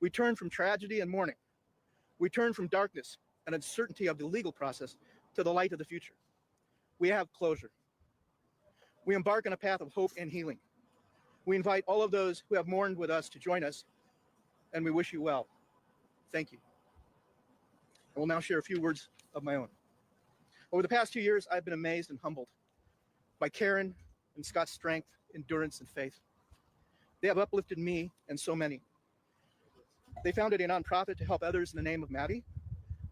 We turn from tragedy and mourning. We turn from darkness and uncertainty of the legal process to the light of the future. We have closure. We embark on a path of hope and healing. We invite all of those who have mourned with us to join us, and we wish you well. Thank you. I will now share a few words of my own. Over the past 2 years, I've been amazed and humbled by Karen and Scott's strength, endurance, and faith. They have uplifted me and so many. They founded a nonprofit to help others in the name of Maddie.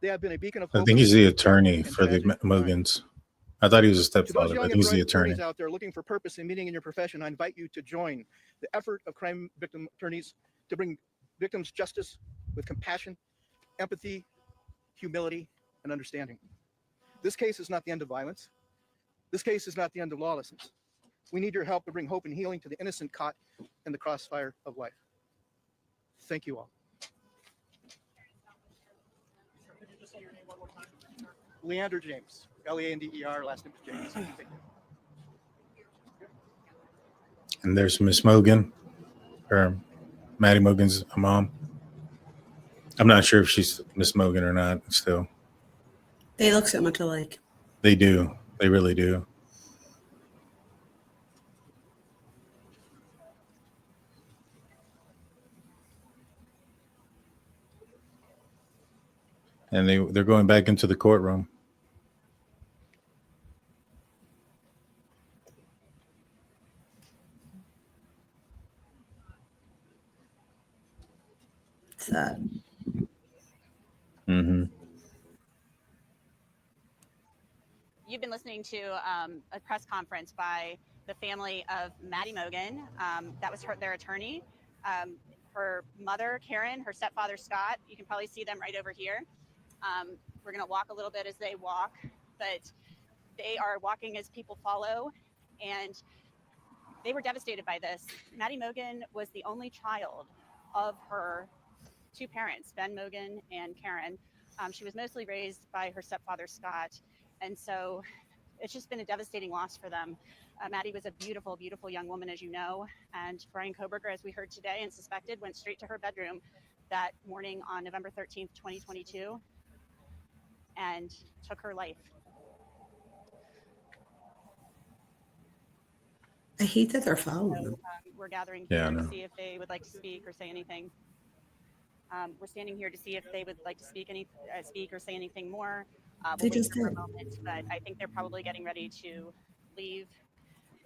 They have been a beacon of hope. I think he's the attorney for the Mogens. I thought he was a To those stepfather, young but and he's the bright attorney. attorneys out there looking for purpose and meaning in your profession, I invite you to join the effort of crime victim attorneys to bring victims justice with compassion, empathy, humility, and understanding. This case is not the end of violence. This case is not the end of lawlessness. We need your help to bring hope and healing to the innocent caught in the crossfire of life. Thank you all. Could you just say your name one more time? Leander James, Leander, last name is James. Thank you. And there's Miss Mogen, or Maddie Mogen's mom. I'm not sure if she's Miss Mogen or not still. They look so much alike. They do. They really do. and they're going back into the courtroom. Sad. Mm-hmm. You've been listening to a press conference by the family of Maddie Mogen. That was their attorney. Her mother, Karen, her stepfather, Scott. You can probably see them right over here. We're going to walk a little bit as they walk, but they are walking as people follow, and they were devastated by this. Maddie Mogen was the only child of her two parents, Ben Mogen and Karen. She was mostly raised by her stepfather, Scott. And so it's just been a devastating loss for them. Maddie was a beautiful, beautiful young woman, as you know. And Bryan Kohberger, as we heard today and suspected, went straight to her bedroom that morning on November 13th, 2022, and took her life. I hate that they're following them. We're gathering here to see if they would like to speak or say anything. We're standing here to see if they would like to speak or say anything more. They We'll just wait for a did. moment, but I think they're probably getting ready to leave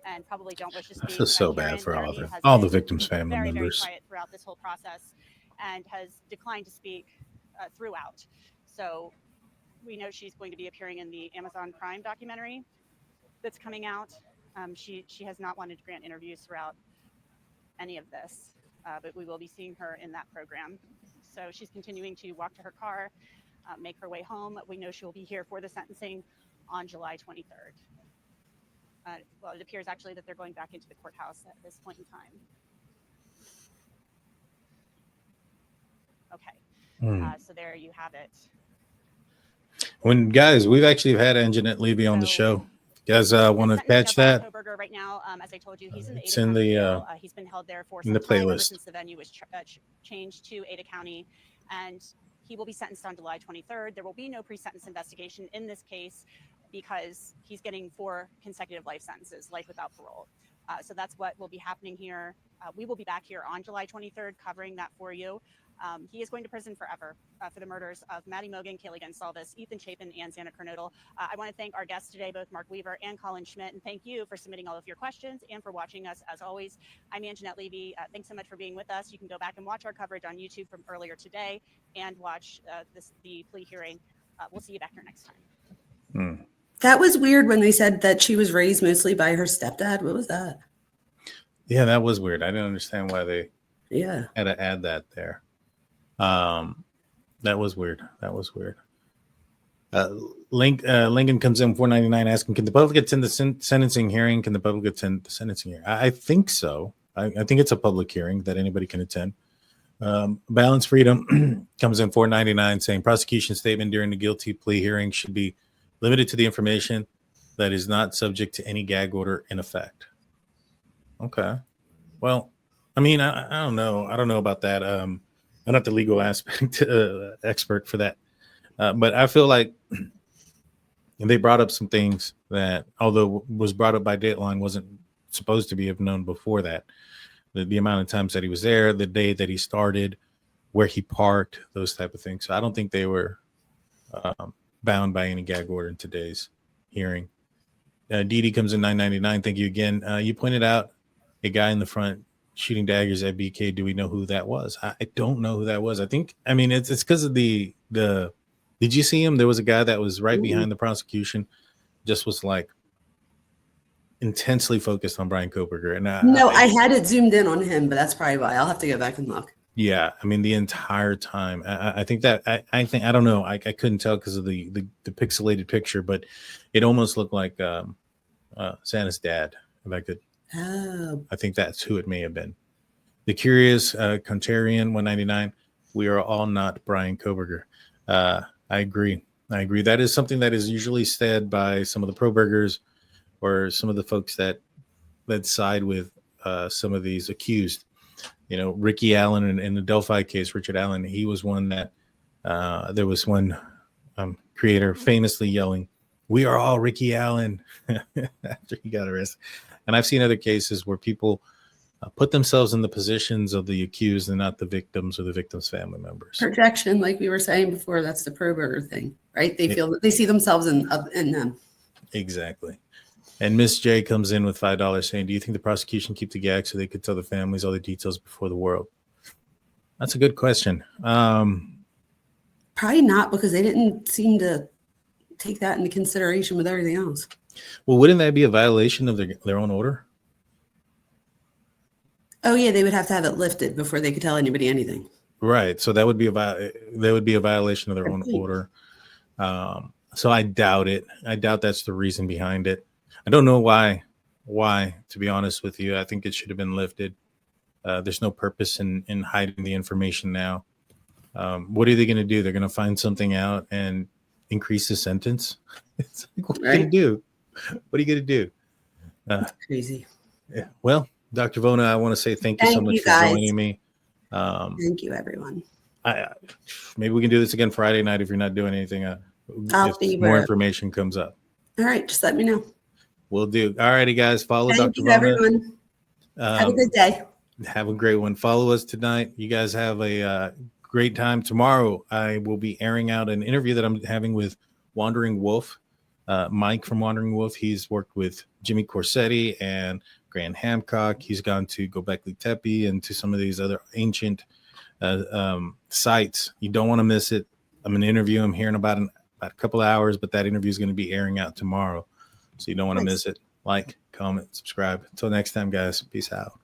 and probably don't wish to speak. This is so Karen bad for Laramie has all the been victims' family very, members. very quiet throughout this whole process and has declined to speak throughout. So we know she's going to be appearing in the Amazon Prime documentary that's coming out. She has not wanted to grant interviews throughout any of this, but we will be seeing her in that program. So she's continuing to walk to her car, make her way home. We know she will be here for the sentencing on July 23rd. Well, it appears actually that they're going back into the courthouse at this point in time. Okay, so there you have it. Guys, we've actually had Anjanette Levy on the show. You guys want to catch that? Kohberger right now, as I told you, he's in the It's Ada in County the jail. He's been held there for in some the time ever playlist. since the venue was changed to Ada County, and he will be sentenced on July 23rd. There will be no pre-sentence investigation in this case because he's getting 4 consecutive life sentences, life without parole. So that's what will be happening here. We will be back here on July 23rd covering that for you. He is going to prison forever for the murders of Maddie Mogen, Kaylee Goncalves, Ethan Chapin, and Xana Kernodle. I want to thank our guests today, both Mark Weaver and Colin Schmidt, and thank you for submitting all of your questions and for watching us as always. I'm Anjanette Levy. Thanks so much for being with us. You can go back and watch our coverage on YouTube from earlier today and watch the plea hearing. We'll see you back here next time. That was weird when they said that she was raised mostly by her stepdad. What was that? Yeah, that was weird. I didn't understand why they had to add that there. That was weird. Lincoln comes in $4.99 asking, can the public attend the sentencing hearing? Can the public attend the sentencing hearing? I think so. I think it's a public hearing that anybody can attend. Balance Freedom comes in $4.99 saying prosecution statement during the guilty plea hearing should be limited to the information that is not subject to any gag order in effect. Okay. Well, I mean, I don't know. I don't know about that. I'm not the legal aspect expert for that. But I feel like they brought up some things that, although was brought up by Dateline, wasn't supposed to be have known before that. The amount of times that he was there, the day that he started, where he parked, those type of things. So I don't think they were bound by any gag order in today's hearing. Dee comes in $9.99. Thank you again. You pointed out a guy in the front shooting daggers at BK. Do we know who that was? I don't know who that was. I mean, it's because of the. Did you see him? There was a guy that was right behind the prosecution, just was like intensely focused on Bryan Kohberger. And I had it zoomed in on him, but that's probably why. I'll have to go back and look. Yeah, I mean the entire time. I think that I don't know. I couldn't tell because of the pixelated picture, but it almost looked like Santa's dad. If I could. Oh. I think that's who it may have been. The Curious Contrarian 199. We are all not Bryan Kohberger. I agree. That is something that is usually said by some of the pro-burgers or some of the folks that side with some of these accused. You know, Ricky Allen in the Delphi case, Richard Allen, he was one that there was one creator famously yelling, "We are all Ricky Allen," after he got arrested. And I've seen other cases where people put themselves in the positions of the accused and not the victims or the victims' family members. Projection, like we were saying before, that's the Kohberger thing, right? They feel that they see themselves in them. Exactly. And Miss J comes in with $5 saying, do you think the prosecution keep the gag so they could tell the families all the details before the world? That's a good question. Probably not, because they didn't seem to take that into consideration with everything else. Well, wouldn't that be a violation of their own order? Oh yeah, they would have to have it lifted before they could tell anybody anything. Right. So that would be a violation of their own order. So I doubt it. I doubt that's the reason behind it. I don't know why, to be honest with you. I think it should have been lifted. There's no purpose in hiding the information now. What are they going to do? They're going to find something out and increase the sentence? It's like, what are you going to do? What are you going to do? That's crazy. Yeah. Well, Dr. Vona, I want to say thank you so much for joining me. Thank you, everyone. Maybe we can do this again Friday night if you're not doing anything. If more information comes up. All right, just let me know. We'll do. All righty, guys. Follow Thank Dr. you, Vona. everyone. Have a good day. Have a great one. Follow us tonight. You guys have a great time. Tomorrow, I will be airing out an interview that I'm having with Wandering Wolf, Mike from Wandering Wolf. He's worked with Jimmy Corsetti and Graham Hancock. He's gone to Göbekli Tepe and to some of these other ancient sites. You don't want to miss it. I'm going to interview him here in about a couple of hours, but that interview is going to be airing out tomorrow. So you don't want to miss it. Like, comment, subscribe. Until next time, guys. Peace out.